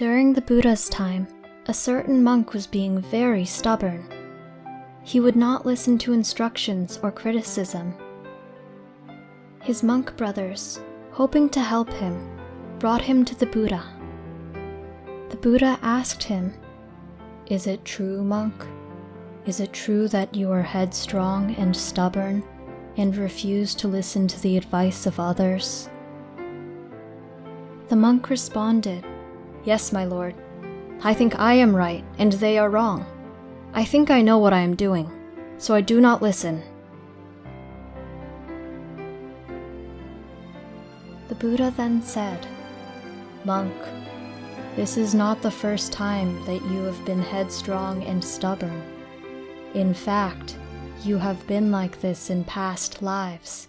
During the Buddha's time, a certain monk was being very stubborn. He would not listen to instructions or criticism. His monk brothers, hoping to help him, brought him to the Buddha. The Buddha asked him, "Is it true, monk? Is it true that you are headstrong and stubborn and refuse to listen to the advice of others?" The monk responded, "Yes, my lord. I think I am right and they are wrong. I think I know what I am doing, so I do not listen." The Buddha then said, "Monk, this is not the first time that you have been headstrong and stubborn. In fact, you have been like this in past lives,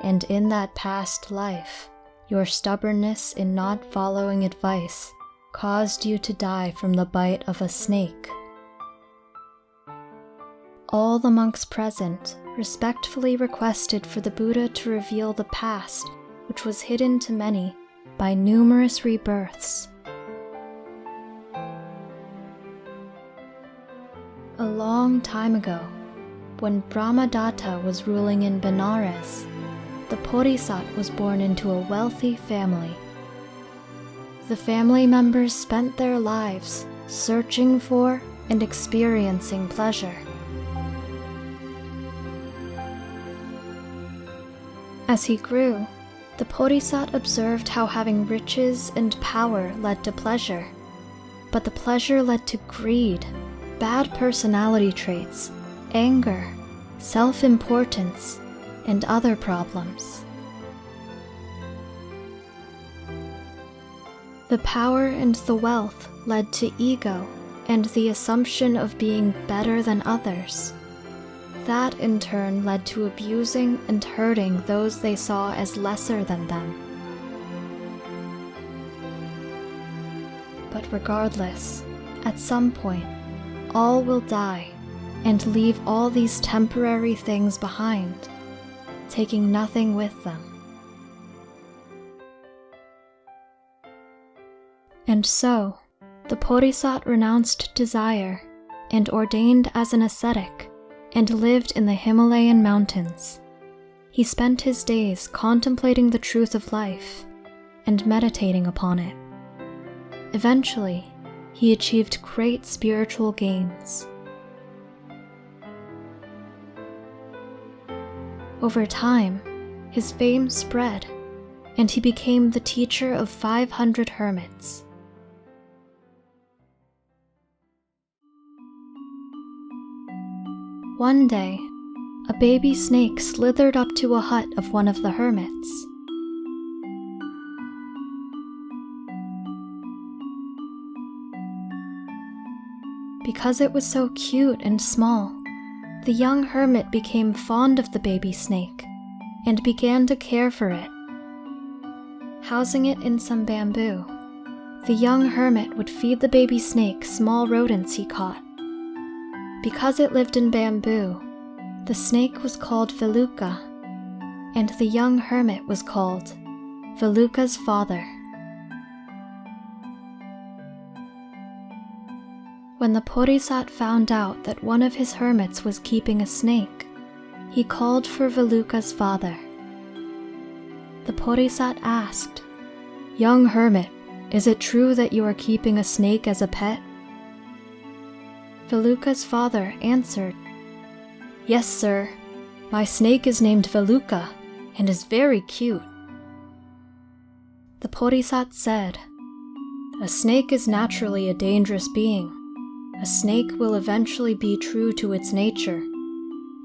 and in that past life, your stubbornness in not following advice caused you to die from the bite of a snake." All the monks present respectfully requested for the Buddha to reveal the past, which was hidden to many by numerous rebirths. A long time ago, when Brahmadatta was ruling in Benares, the Bodhisattva was born into a wealthy family. The family members spent their lives searching for and experiencing pleasure. As he grew, the Bodhisattva observed how having riches and power led to pleasure, but the pleasure led to greed, bad personality traits, anger, self-importance, and other problems. The power and the wealth led to ego and the assumption of being better than others. That in turn led to abusing and hurting those they saw as lesser than them. But regardless, at some point, all will die and leave all these temporary things behind, taking nothing with them. And so, the Bodhisattva renounced desire and ordained as an ascetic and lived in the Himalayan mountains. He spent his days contemplating the truth of life and meditating upon it. Eventually, he achieved great spiritual gains. Over time, his fame spread, and he became the teacher of 500 hermits. One day, a baby snake slithered up to a hut of one of the hermits. Because it was so cute and small, the young hermit became fond of the baby snake and began to care for it. Housing it in some bamboo, the young hermit would feed the baby snake small rodents he caught. Because it lived in bamboo, the snake was called Veluka, and the young hermit was called Veluka's father. When the Bodhisattva found out that one of his hermits was keeping a snake, he called for Veluka's father. The Bodhisattva asked, "Young hermit, is it true that you are keeping a snake as a pet?" Veluka's father answered, "Yes, sir. My snake is named Veluka and is very cute." The Bodhisattva said, "A snake is naturally a dangerous being. A snake will eventually be true to its nature.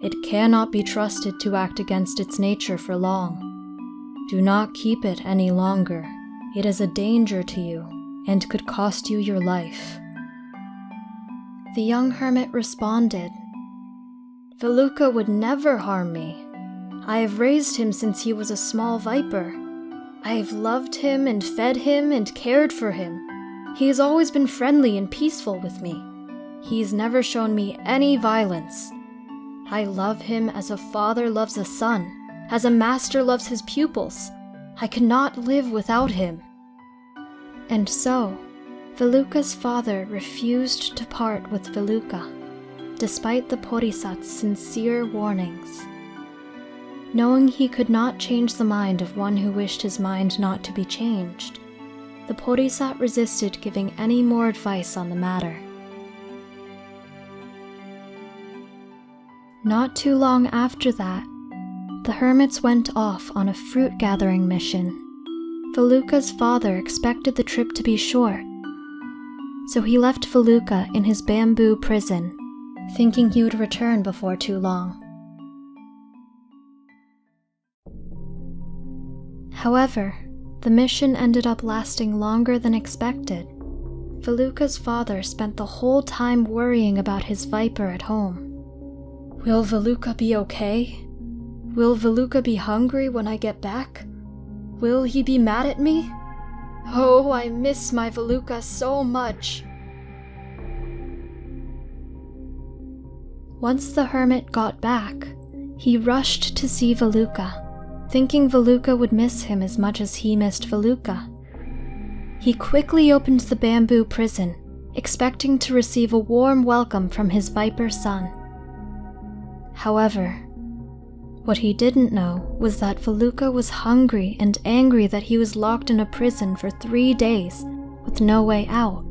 It cannot be trusted to act against its nature for long. Do not keep it any longer. It is a danger to you and could cost you your life." The young hermit responded, "Veluka would never harm me. I have raised him since he was a small viper. I have loved him and fed him and cared for him. He has always been friendly and peaceful with me. He's never shown me any violence. I love him as a father loves a son, as a master loves his pupils. I cannot live without him." And so, Veluca's father refused to part with Veluca, despite the Bodhisattva's sincere warnings. Knowing he could not change the mind of one who wished his mind not to be changed, the Bodhisattva resisted giving any more advice on the matter. Not too long after that, the hermits went off on a fruit-gathering mission. Veluca's father expected the trip to be short, so he left Veluca in his bamboo prison, thinking he would return before too long. However, the mission ended up lasting longer than expected. Veluca's father spent the whole time worrying about his viper at home. Will Veluca be okay? Will Veluca be hungry when I get back? Will he be mad at me? Oh, I miss my Veluca so much. Once the hermit got back, he rushed to see Veluca, thinking Veluca would miss him as much as he missed Veluca. He quickly opened the bamboo prison, expecting to receive a warm welcome from his viper son. However, what he didn't know was that Veluca was hungry and angry that he was locked in a prison for 3 days with no way out.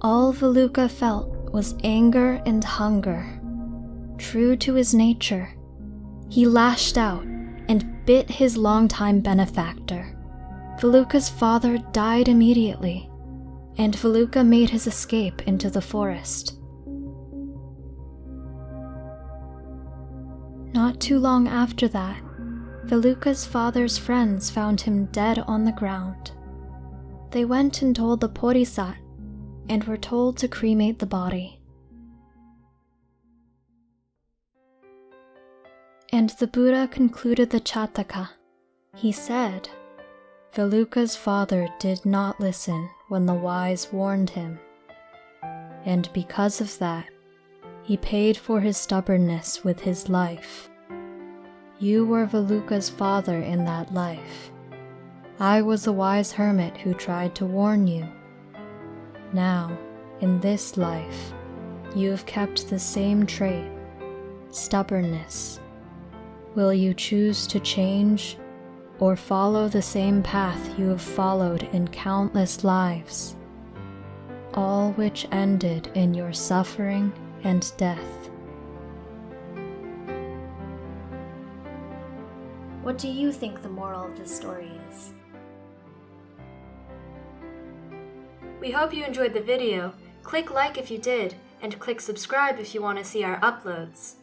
All Veluca felt was anger and hunger. True to his nature, he lashed out and bit his longtime benefactor. Veluca's father died immediately, and Veluca made his escape into the forest. Not too long after that, Veluca's father's friends found him dead on the ground. They went and told the Bodhisattva and were told to cremate the body. And the Buddha concluded the Jataka. He said, Veluca's father did not listen when the wise warned him, and because of that, he paid for his stubbornness with his life. You were Veluca's father in that life. I was a wise hermit who tried to warn you. Now, in this life, you have kept the same trait, stubbornness. Will you choose to change, or follow the same path you have followed in countless lives, all which ended in your suffering and death? What do you think the moral of this story is? We hope you enjoyed the video. Click like if you did, and click subscribe if you want to see our uploads.